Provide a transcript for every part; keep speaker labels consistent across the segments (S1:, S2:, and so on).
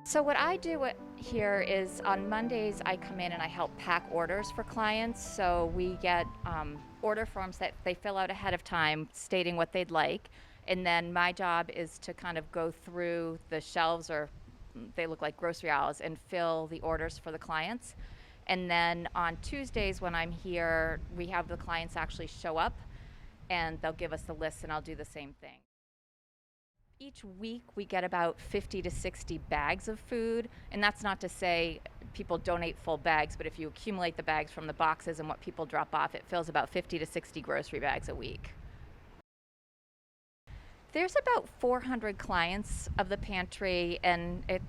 S1: So what I do here is on Mondays I come in and I help pack orders for clients. So we get order forms that they fill out ahead of time stating what they'd like. And then my job is to kind of go through the shelves, or they look like grocery aisles, and fill the orders for the clients. And then on Tuesdays when I'm here, we have the clients actually show up and they'll give us the list and I'll do the same thing. Each week we get about 50 to 60 bags of food, and that's not to say people donate full bags, but if you accumulate the bags from the boxes and what people drop off, it fills about 50 to 60 grocery bags a week. There's about 400 clients of the pantry, and it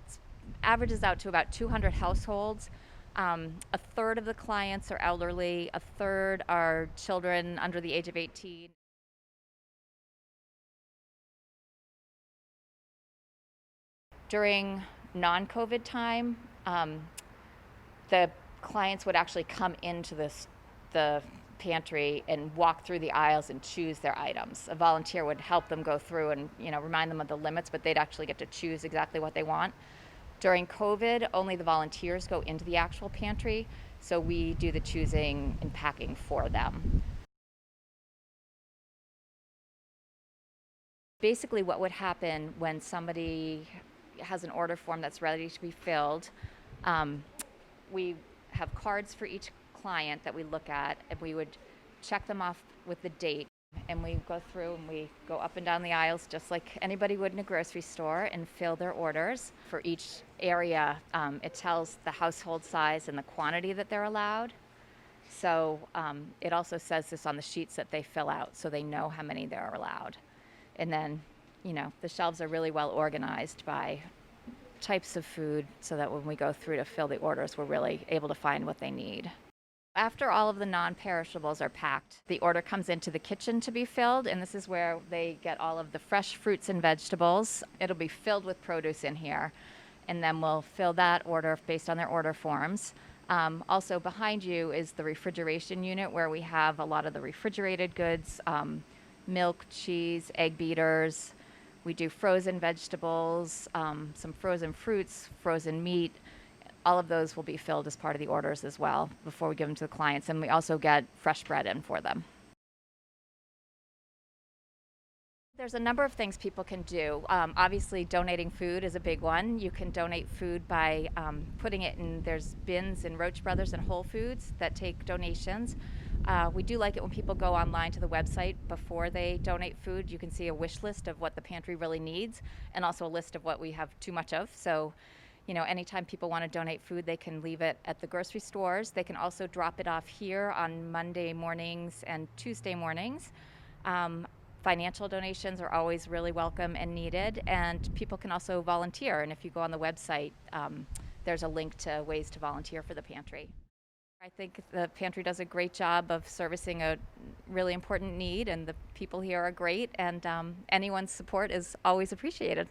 S1: averages out to about 200 households. A third of the clients are elderly, a third are children under the age of 18. During non-COVID time, the clients would actually come into the pantry and walk through the aisles and choose their items. A volunteer would help them go through and remind them of the limits, but they'd actually get to choose exactly what they want. During COVID, only the volunteers go into the actual pantry, so we do the choosing and packing for them. Basically, what would happen when somebody has an order form that's ready to be filled, um, we have cards for each client that we look at, and we would check them off with the date. And we go through and we go up and down the aisles just like anybody would in a grocery store and fill their orders. For each area, it tells the household size and the quantity that they're allowed. So it also says this on the sheets that they fill out so they know how many they're allowed. And then, the shelves are really well organized by types of food so that when we go through to fill the orders, we're really able to find what they need. After all of the non-perishables are packed, the order comes into the kitchen to be filled, and this is where they get all of the fresh fruits and vegetables. It'll be filled with produce in here, and then we'll fill that order based on their order forms. Also behind you is the refrigeration unit where we have a lot of the refrigerated goods, milk, cheese, egg beaters. We do frozen vegetables, some frozen fruits, frozen meat. All of those will be filled as part of the orders as well before we give them to the clients. And we also get fresh bread in for them. There's a number of things people can do. Obviously, donating food is a big one. You can donate food by putting it in, there's bins in Roach Brothers and Whole Foods that take donations. We do like it when people go online to the website before they donate food. You can see a wish list of what the pantry really needs and also a list of what we have too much of. So, anytime people want to donate food, they can leave it at the grocery stores. They can also drop it off here on Monday mornings and Tuesday mornings. Financial donations are always really welcome and needed, and people can also volunteer. And if you go on the website, there's a link to ways to volunteer for the pantry. I think the pantry does a great job of servicing a really important need, and the people here are great, and anyone's support is always appreciated.